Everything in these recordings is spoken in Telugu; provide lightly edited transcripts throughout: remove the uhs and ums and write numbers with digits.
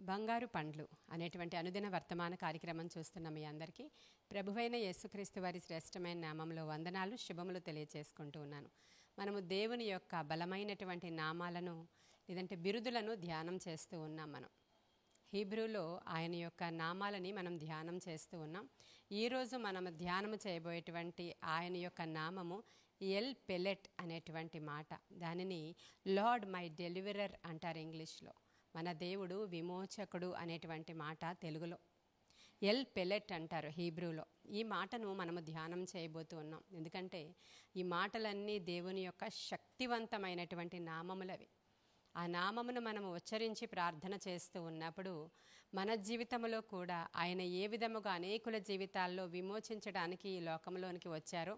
బంగారు పండ్లు అనేటువంటి అనుదిన వర్తమాన కార్యక్రమం చూస్తున్న మీ అందరికీ ప్రభువైన యేసుక్రీస్తు వారి శ్రేష్టమైన నామంలో వందనాలు శుభములు తెలియజేసుకుంటూ ఉన్నాను. మనము దేవుని యొక్క బలమైనటువంటి నామాలను లేదంటే బిరుదులను ధ్యానం చేస్తూ ఉన్నాం. మనం హీబ్రూలో ఆయన యొక్క నామాలని మనం ధ్యానం చేస్తూ ఉన్నాం. ఈరోజు మనం ధ్యానం చేయబోయేటువంటి ఆయన యొక్క నామము ఎల్ పెలెట్ అనేటువంటి మాట. దానిని లార్డ్ మై డెలివరర్ అంటారు ఇంగ్లీష్లో. మన దేవుడు విమోచకుడు అనేటువంటి మాట తెలుగులో ఎల్ పెలెట్ అంటారు హీబ్రూలో. ఈ మాటను మనము ధ్యానం చేయబోతూ ఉన్నాం. ఎందుకంటే ఈ మాటలన్నీ దేవుని యొక్క శక్తివంతమైనటువంటి నామములవి. ఆ నామమును మనము ఉచ్చరించి ప్రార్థన చేస్తూ ఉన్నప్పుడు మన జీవితంలో కూడా ఆయన ఏ విధముగా అనేకుల జీవితాల్లో విమోచించడానికి ఈ లోకంలోనికి వచ్చారో,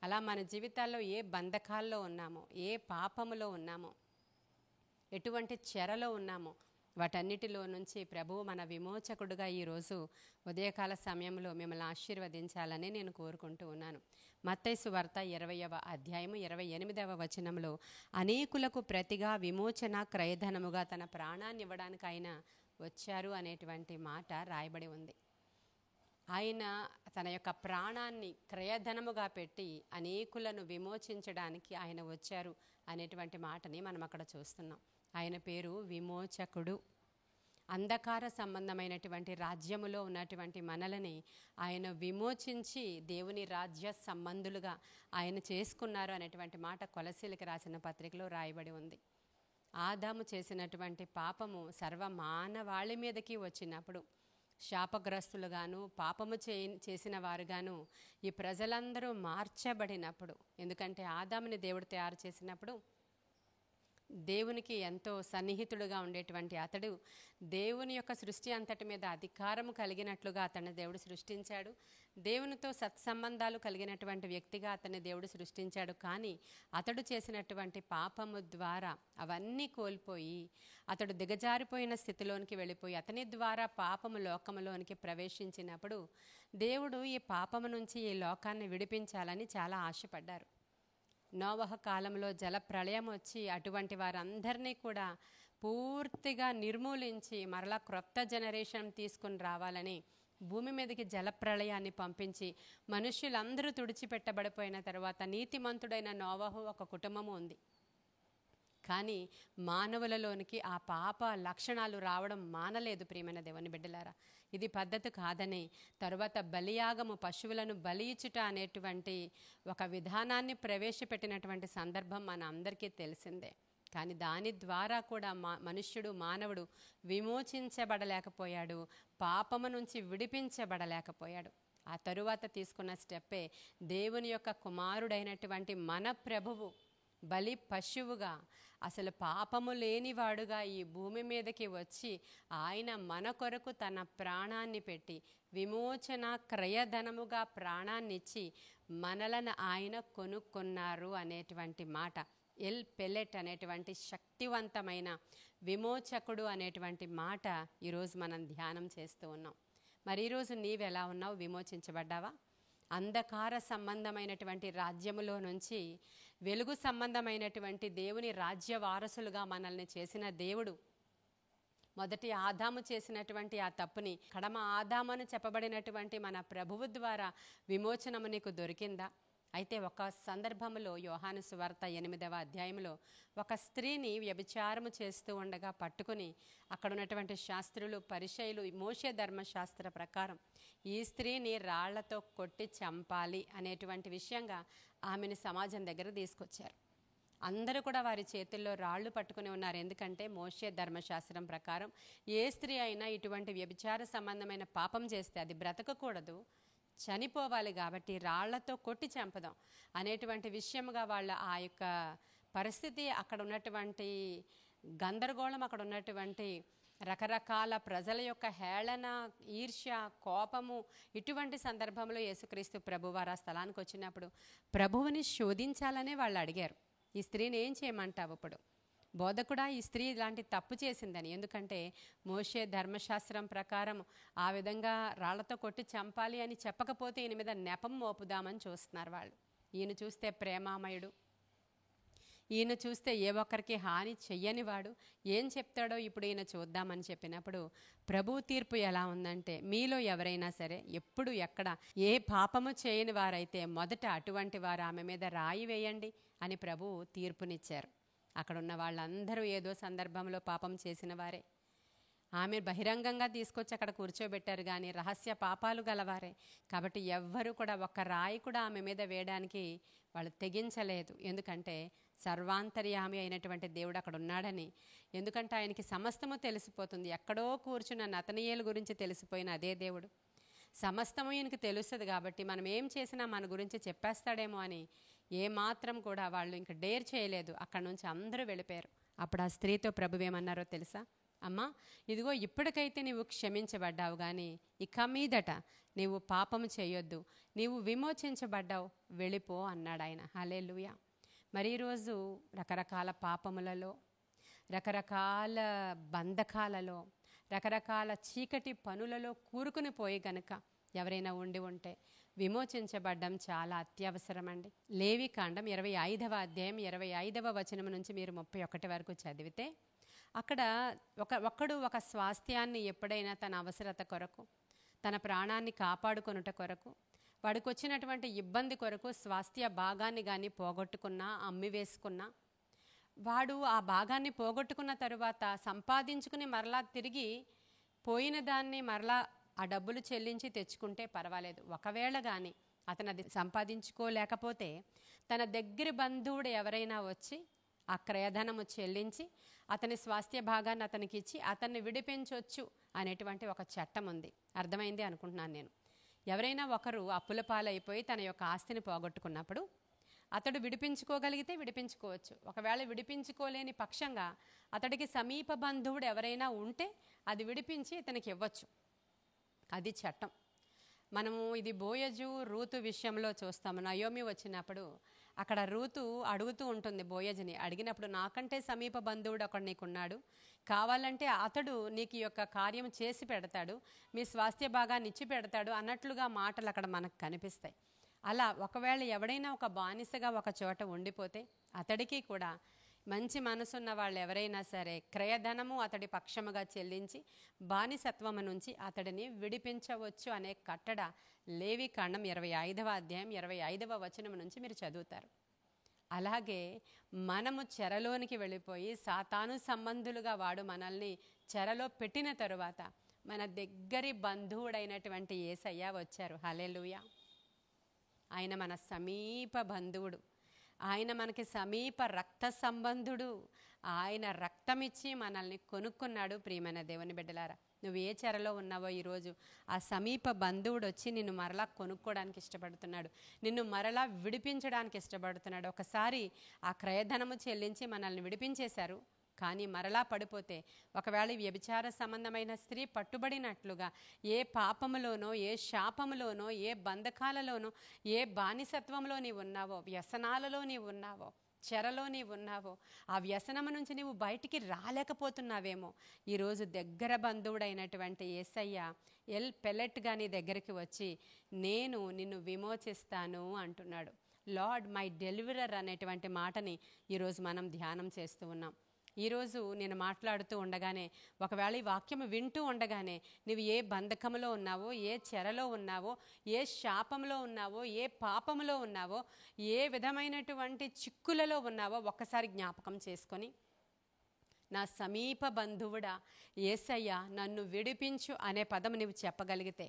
అలా మన జీవితాల్లో ఏ బంధకాల్లో ఉన్నామో, ఏ పాపములో ఉన్నామో, ఎటువంటి చెరలో ఉన్నామో వాటన్నిటిలో నుంచి ప్రభువు మన విమోచకుడుగా ఈరోజు ఉదయకాల సమయంలో మిమ్మల్ని ఆశీర్వదించాలని నేను కోరుకుంటూ ఉన్నాను. మత్తయి సువార్త 20వ అధ్యాయము 28వ వచనంలో అనేకులకు ప్రతిగా విమోచన క్రయధనముగా తన ప్రాణాన్ని ఇవ్వడానికి ఆయన వచ్చారు అనేటువంటి మాట రాయబడి ఉంది. ఆయన తన యొక్క ప్రాణాన్ని క్రయధనముగా పెట్టి అనేకులను విమోచించడానికి ఆయన వచ్చారు అనేటువంటి మాటని మనం అక్కడ చూస్తున్నాం. ఆయన పేరు విమోచకుడు. అంధకార సంబంధమైనటువంటి రాజ్యములో ఉన్నటువంటి మనలని ఆయన విమోచించి దేవుని రాజ్య సంబంధులుగా ఆయన చేసుకున్నారు అనేటువంటి మాట కొలసీలకు రాసిన పత్రికలో రాయబడి ఉంది. ఆదాము చేసినటువంటి పాపము సర్వ మానవాళి మీదకి వచ్చినప్పుడు శాపగ్రస్తులుగాను పాపము చేసిన వారుగాను ఈ ప్రజలందరూ మార్చబడినప్పుడు, ఎందుకంటే ఆదాముని దేవుడు తయారు చేసినప్పుడు దేవునికి ఎంతో సన్నిహితుడుగా ఉండేటువంటి అతడు దేవుని యొక్క సృష్టి అంతటి మీద అధికారము కలిగినట్లుగా అతన్ని దేవుడు సృష్టించాడు. దేవునితో సత్సంబంధాలు కలిగినటువంటి వ్యక్తిగా అతన్ని దేవుడు సృష్టించాడు. కానీ అతడు చేసినటువంటి పాపము ద్వారా అవన్నీ కోల్పోయి అతడు దిగజారిపోయిన స్థితిలోనికి వెళ్ళిపోయి అతని ద్వారా పాపము లోకములోనికి ప్రవేశించినప్పుడు దేవుడు ఈ పాపము నుంచి ఈ లోకాన్ని విడిపించాలని చాలా ఆశపడ్డారు. నోవహ కాలంలో జల ప్రళయం వచ్చి అటువంటి వారందరినీ కూడా పూర్తిగా నిర్మూలించి మరలా క్రొత్త జనరేషన్ తీసుకుని రావాలని భూమి మీదకి జల ప్రళయాన్ని పంపించి మనుష్యులందరూ తుడిచిపెట్టబడిపోయిన తర్వాత నీతిమంతుడైన నోవహు ఒక కుటుంబము ఉంది. కానీ మానవులలోనికి ఆ పాప లక్షణాలు రావడం మానలేదు. ప్రియమైన దేవుని బిడ్డలారా, ఇది పద్ధతి కాదని తరువాత బలియాగము, పశువులను బలి ఇచ్చుట అనేటువంటి ఒక విధానాన్ని ప్రవేశపెట్టినటువంటి సందర్భం మన అందరికీ తెలిసిందే. కానీ దాని ద్వారా కూడా మానవుడు విమోచించబడలేకపోయాడు, పాపము నుంచి విడిపించబడలేకపోయాడు. ఆ తరువాత తీసుకున్న స్టెప్పే దేవుని యొక్క కుమారుడైనటువంటి మన ప్రభువు బలి పశువుగా అసలు పాపము లేనివాడుగా ఈ భూమి మీదకి వచ్చి ఆయన మన కొరకు తన ప్రాణాన్ని పెట్టి విమోచన క్రయధనముగా ప్రాణాన్నిచ్చి మనలను ఆయన కొనుక్కున్నారు అనేటువంటి మాట. ఎల్ పెలెట్ అనేటువంటి శక్తివంతమైన విమోచకుడు అనేటువంటి మాట ఈరోజు మనం ధ్యానం చేస్తూ ఉన్నాం. మరి ఈరోజు నీవెలా ఉన్నావు? విమోచించబడ్డావా? అంధకార సంబంధమైనటువంటి రాజ్యములో నుంచి వెలుగు సంబంధమైనటువంటి దేవుని రాజ్య వారసులుగా మనల్ని చేసిన దేవుడు మొదటి ఆదాము చేసినటువంటి ఆ తప్పుని కడమ ఆదామని చెప్పబడినటువంటి మన ప్రభువు ద్వారా విమోచనము నీకు దొరికిందా? అయితే ఒక సందర్భంలో యోహాను సువార్త 8వ అధ్యాయంలో ఒక స్త్రీని వ్యభిచారము చేస్తూ ఉండగా పట్టుకుని అక్కడ ఉన్నటువంటి శాస్త్రులు, పరిసయ్యులు మోషే ధర్మశాస్త్ర ప్రకారం ఈ స్త్రీని రాళ్లతో కొట్టి చంపాలి అనేటువంటి విషయంగా ఆమెను సమాజం దగ్గర తీసుకొచ్చారు. అందరూ కూడా వారి చేతుల్లో రాళ్ళు పట్టుకుని ఉన్నారు. ఎందుకంటే మోషే ధర్మశాస్త్రం ప్రకారం ఏ స్త్రీ అయినా ఇటువంటి వ్యభిచార సంబంధమైన పాపం చేస్తే అది బ్రతకకూడదు, చనిపోవాలి. కాబట్టి రాళ్లతో కొట్టి చంపదాం అనేటువంటి విషయముగా వాళ్ళ ఆ యొక్క పరిస్థితి, అక్కడ ఉన్నటువంటి గందరగోళం, అక్కడ ఉన్నటువంటి రకరకాల ప్రజల యొక్క హేళన, ఈర్ష్య, కోపము, ఇటువంటి సందర్భంలో యేసుక్రీస్తు ప్రభువారు ఆ స్థలానికి వచ్చినప్పుడు ప్రభువుని శోధించాలనే వాళ్ళు అడిగారు, ఈ స్త్రీని ఏం చేయమంటావు ఇప్పుడు? బోధకుడా, ఈ స్త్రీ ఇలాంటి తప్పు చేసిందని. ఎందుకంటే మోషే ధర్మశాస్త్రం ప్రకారం ఆ విధంగా రాళ్లతో కొట్టి చంపాలి అని చెప్పకపోతే ఈయన మీద నెపం మోపుదామని చూస్తున్నారు వాళ్ళు. ఈయన చూస్తే ప్రేమామయుడు, ఈయన చూస్తే ఏ ఒక్కరికి హాని చెయ్యనివాడు, ఏం చెప్తాడో ఇప్పుడు ఈయన చూద్దామని చెప్పినప్పుడు ప్రభు తీర్పు ఎలా ఉందంటే, మీలో ఎవరైనా సరే ఎప్పుడు ఎక్కడ ఏ పాపము చేయని వారైతే మొదట అటువంటి వారు ఆమె మీద రాయి వేయండి అని ప్రభు తీర్పునిచ్చారు. అక్కడున్న వాళ్ళందరూ ఏదో సందర్భంలో పాపం చేసిన వారే. ఆమె బహిరంగంగా తీసుకొచ్చి అక్కడ కూర్చోబెట్టారు, కానీ రహస్య పాపాలు గలవారే. కాబట్టి ఎవ్వరూ కూడా ఒక్క రాయి కూడా ఆమె మీద వేయడానికి వాళ్ళు తెగించలేదు. ఎందుకంటే సర్వాంతర్యామి అయినటువంటి దేవుడు అక్కడ ఉన్నాడని. ఎందుకంటే ఆయనకి సమస్తము తెలిసిపోతుంది. ఎక్కడో కూర్చున్న నతనయేలు గురించి తెలిసిపోయిన అదే దేవుడు సమస్తము ఈయనకి తెలుస్తుంది. కాబట్టి మనం ఏం చేసినా మన గురించి చెప్పేస్తాడేమో అని ఏమాత్రం కూడా వాళ్ళు ఇంక డేర్ చేయలేదు. అక్కడ నుంచి అందరూ వెళ్ళిపోయారు. అప్పుడు ఆ స్త్రీతో ప్రభు ఏమన్నారో తెలుసా? అమ్మా, ఇదిగో ఇప్పటికైతే నీవు క్షమించబడ్డావు, కానీ ఇక మీదట నీవు పాపము చేయొద్దు, నీవు విమోచించబడ్డావు, వెళ్ళిపో అన్నాడు ఆయన. హల్లెలూయా. మరి ఈరోజు రకరకాల పాపములలో, రకరకాల బంధకాలలో, రకరకాల చీకటి పనులలో కూరుకుని పోయి గనుక ఎవరైనా ఉండి ఉంటే విమోచించబడ్డం చాలా అత్యవసరమండి. లేవికాండం 25వ అధ్యాయం 25వ వచనం నుంచి మీరు 31 వరకు చదివితే అక్కడ ఒక్కడు ఒక స్వాస్థ్యాన్ని ఎప్పుడైనా తన అవసరత కొరకు, తన ప్రాణాన్ని కాపాడుకొనుట కొరకు, వాడికి వచ్చినటువంటి ఇబ్బంది కొరకు స్వాస్థ్య భాగాన్ని కానీ పోగొట్టుకున్నా, అమ్మి వేసుకున్నా, వాడు ఆ భాగాన్ని పోగొట్టుకున్న తరువాత సంపాదించుకుని మరలా తిరిగి పోయిన దాన్ని మరలా ఆ డబ్బులు చెల్లించి తెచ్చుకుంటే పర్వాలేదు. ఒకవేళ కానీ అతను అది సంపాదించుకోలేకపోతే తన దగ్గర బంధువుడు ఎవరైనా వచ్చి ఆ క్రయధనము చెల్లించి అతని స్వాస్థ్య భాగాన్ని అతనికి ఇచ్చి అతన్ని విడిపించవచ్చు అనేటువంటి ఒక చట్టం ఉంది. అర్థమైంది అనుకుంటున్నాను నేను. ఎవరైనా ఒకరు అప్పుల పాలైపోయి తన యొక్క ఆస్తిని పోగొట్టుకున్నప్పుడు అతడు విడిపించుకోగలిగితే విడిపించుకోవచ్చు. ఒకవేళ విడిపించుకోలేని పక్షంగా అతడికి సమీప బంధువుడు ఎవరైనా ఉంటే అది విడిపించి ఇతనికి ఇవ్వచ్చు. అది చట్టం. మనము ఇది బోయజు రూతు విషయంలో చూస్తాము. నయోమి వచ్చినప్పుడు అక్కడ రూతు అడుగుతూ ఉంటుంది బోయజుని. అడిగినప్పుడు నాకంటే సమీప బంధువుడు ఒకడు నీకున్నాడు, కావాలంటే అతడు నీకు ఈ యొక్క కార్యం చేసి పెడతాడు, మీ స్వాస్థ్య భాగాన్ని ఇచ్చి పెడతాడు అన్నట్లుగా మాటలు అక్కడ మనకు కనిపిస్తాయి. అలా ఒకవేళ ఎవడైనా ఒక బానిసగా ఒక చోట ఉండిపోతే అతడికి కూడా మంచి మనసున్న వాళ్ళు ఎవరైనా సరే క్రయధనము అతడి పక్షముగా చెల్లించి బానిసత్వము నుంచి అతడిని విడిపించవచ్చు అనే కట్టడ లేవికాండం 25వ అధ్యాయం 25వ వచనం నుంచి మీరు చదువుతారు. అలాగే మనము చెరలోనికి వెళ్ళిపోయి సాతాను సంబంధులుగా వాడు మనల్ని చెరలో పెట్టిన తరువాత మన దగ్గరి బంధువుడైనటువంటి యేసయ్య వచ్చారు. హల్లెలూయా. ఆయన మన సమీప బంధువుడు, ఆయన మనకి సమీప రక్త సంబంధుడు. ఆయన రక్తమిచ్చి మనల్ని కొనుక్కున్నాడు. ప్రియమైన దేవుని బిడ్డలారా, నువ్వు ఏ చెరలో ఉన్నావో ఈరోజు ఆ సమీప బంధువుడు వచ్చి నిన్ను మరలా కొనుక్కోవడానికి ఇష్టపడుతున్నాడు, నిన్ను మరలా విడిపించడానికి ఇష్టపడుతున్నాడు. ఒకసారి ఆ క్రయధనము చెల్లించి మనల్ని విడిపించేశారు, కానీ మరలా పడిపోతే ఒకవేళ వ్యభిచార సంబంధమైన స్త్రీ పట్టుబడినట్లుగా ఏ పాపములోనో, ఏ శాపములోనో, ఏ బంధకాలలోనో, ఏ బానిసత్వంలో నీవు ఉన్నావో, వ్యసనాలలో నీవు ఉన్నావో, చెరలో నీవు ఉన్నావో, ఆ వ్యసనము నుంచి నీవు బయటికి రాలేకపోతున్నావేమో, ఈరోజు దగ్గర బంధువుడైనటువంటి యేసయ్య ఎల్ పెలెట్గా నీ దగ్గరికి వచ్చి నేను నిన్ను విమోచిస్తాను అంటున్నాడు. లార్డ్ మై డెలివరర్ అనేటువంటి మాటని ఈరోజు మనం ధ్యానం చేస్తూ ఉన్నాం. ఈరోజు నేను మాట్లాడుతూ ఉండగానే, ఒకవేళ ఈ వాక్యం వింటూ ఉండగానే నువ్వు ఏ బంధకంలో ఉన్నావో, ఏ చెరలో ఉన్నావో, ఏ శాపంలో ఉన్నావో, ఏ పాపంలో ఉన్నావో, ఏ విధమైనటువంటి చిక్కులలో ఉన్నావో ఒక్కసారి జ్ఞాపకం చేసుకొని, నా సమీప బంధువుడా యేసయ్య నన్ను విడిపించు అనే పదం నువ్వు చెప్పగలిగితే,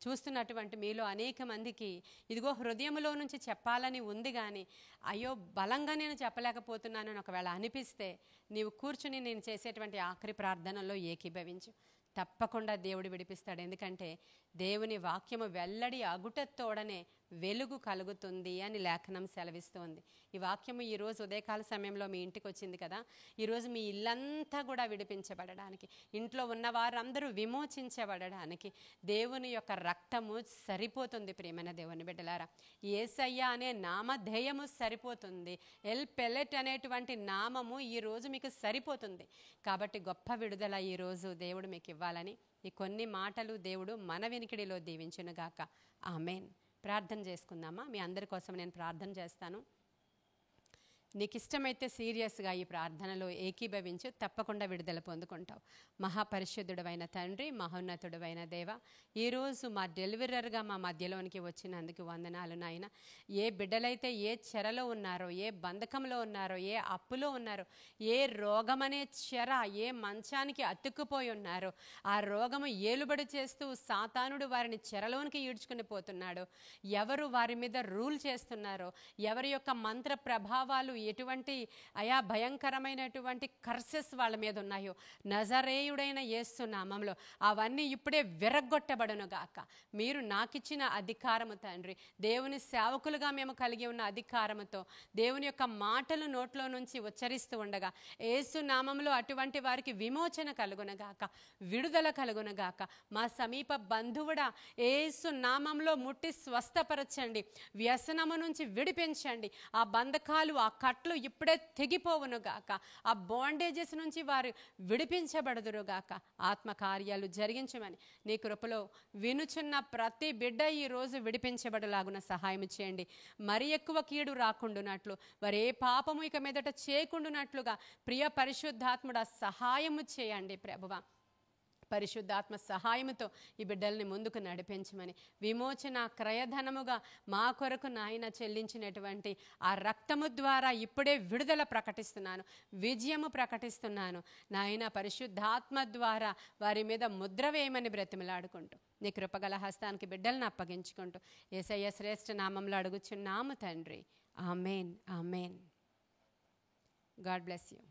చూస్తున్నటువంటి మీలో అనేక మందికి ఇదిగో హృదయంలో నుంచి చెప్పాలని ఉంది, కానీ అయ్యో బలంగా నేను చెప్పలేకపోతున్నాను అని ఒకవేళ అనిపిస్తే నీవు కూర్చుని నేను చేసేటువంటి ఆఖరి ప్రార్థనలో ఏకీభవించు. తప్పకుండా దేవుడు విడిపిస్తాడు. ఎందుకంటే దేవుని వాక్యము వెల్లడి అగుటతోడనే వెలుగు కలుగుతుంది అని లేఖనం సెలవిస్తుంది. ఈ వాక్యము ఈరోజు ఉదయకాల సమయంలో మీ ఇంటికి వచ్చింది కదా. ఈరోజు మీ ఇల్లంతా కూడా విడిపించబడడానికి, ఇంట్లో ఉన్న వారందరూ విమోచించబడడానికి దేవుని యొక్క రక్తము సరిపోతుంది. ప్రియమైన దేవుని బిడ్డలారా, యేసయ్య అనే నామధేయము సరిపోతుంది. ఎల్ పెలెట్ అనేటువంటి నామము ఈరోజు మీకు సరిపోతుంది. కాబట్టి గొప్ప విడుదల ఈరోజు దేవుడు మీకు ఇవ్వాలని ఈ కొన్ని మాటలు దేవుడు మన వినికిడిలో దీవించునుగాక. ఆమేన్. ప్రార్థన చేసుకుందామా? మీ అందరి కోసం నేను ప్రార్థన చేస్తాను. నీకు ఇష్టమైతే సీరియస్గా ఈ ప్రార్థనలో ఏకీభవించు, తప్పకుండా విడుదల పొందుకుంటావు. మహాపరిశుద్ధుడవైన తండ్రి, మహోన్నతుడవైన దేవ, ఈరోజు మా డెలివరర్గా మా మధ్యలోనికి వచ్చినందుకు వందనాలు నాయన. ఏ బిడ్డలైతే ఏ చెరలో ఉన్నారో, ఏ బంధకంలో ఉన్నారో, ఏ అప్పులో ఉన్నారో, ఏ రోగమనే చెర, ఏ మంచానికి అతుక్కుపోయి ఉన్నారో, ఆ రోగము ఏలుబడి చేస్తూ సాతానుడు వారిని చెరలోనికి ఈడ్చుకుని పోతున్నాడో, ఎవరు వారి మీద రూల్ చేస్తున్నారో, ఎవరి యొక్క మంత్ర ప్రభావాలు ఎటువంటి భయంకరమైనటువంటి కర్సెస్ వాళ్ళ మీద ఉన్నాయో, నజరేయుడైన యేసు నామంలో అవన్నీ ఇప్పుడే విరగ్గొట్టబడును గాక. మీరు నాకిచ్చిన అధికారము తండ్రి, దేవుని సేవకులుగా మేము కలిగి ఉన్న అధికారముతో దేవుని యొక్క మాటలు నోట్లో నుంచి ఉచ్చరిస్తూ ఉండగా యేసు నామంలో అటువంటి వారికి విమోచన కలుగునగాక, విడుదల కలుగునగాక. మా సమీప బంధువుడా, యేసు నామంలో ముట్టి స్వస్థపరచండి, వ్యసనము నుంచి విడిపించండి. ఆ బంధకాలు, ఆ కట్లు ఇప్పుడే తెగిపోవునుగాక. ఆ బాండేజెస్ నుంచి వారు విడిపించబడుదురుగాక. ఆత్మకార్యాలు జరిగించమని నీ కృపలో వినుచున్న ప్రతి బిడ్డ ఈరోజు విడిపించబడలాగున సహాయం చేయండి. మరి ఎక్కువ కీడు రాకుండానట్లు, వారు ఏ పాపము ఇక మీదట చేయకుండానట్లుగా ప్రియ పరిశుద్ధాత్ముడా సహాయము చేయండి ప్రభువా. పరిశుద్ధాత్మ సహాయముతో ఈ బిడ్డల్ని ముందుకు నడిపించమని, విమోచన క్రయధనముగా మా కొరకు నాయన చెల్లించినటువంటి ఆ రక్తము ద్వారా ఇప్పుడే విడుదల ప్రకటిస్తున్నాను, విజయము ప్రకటిస్తున్నాను నాయన. పరిశుద్ధాత్మ ద్వారా వారి మీద ముద్ర వేయమని బ్రతిమలాడుకుంటూ నీ కృపగల హస్తానికి బిడ్డలను అప్పగించుకుంటూ యేసయ్య శ్రేష్ఠ నామంలో అడుగుచున్నాము తండ్రి. Amen, amen. God bless you.